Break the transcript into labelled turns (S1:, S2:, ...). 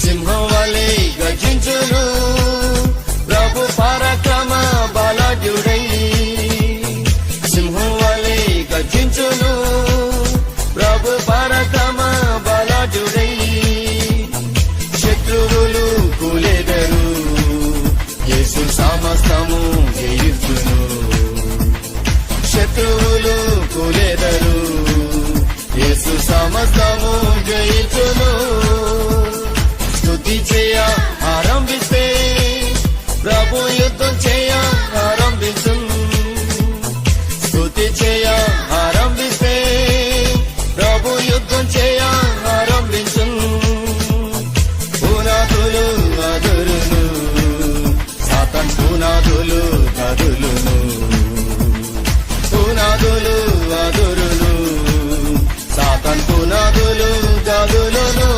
S1: సింహం వలె గర్జించును ప్రభు పరాక్రమ బలాఢ్యుడై సింహం వలె గర్జించును ప్రభు పరాక్రమ బలాఢ్యుడై శత్రువులు కూలెదరు యేసు సమస్తము జయించును శత్రువులు కూలెదరు యేసు సమస్తము జయించును స్తుతి చేయ ఆరంభిస్తే ప్రభు యుద్ధం చేయ ఆరంభించు స్తుతి చేయ ఆరంభిస్తే ప్రభు యుద్ధం చేయ ఆరంభించు పునాదులు అదురును సాతాన్ పునాదులు కదులును పునాదులు అదురును సాతాన్ పునాదులు కదులును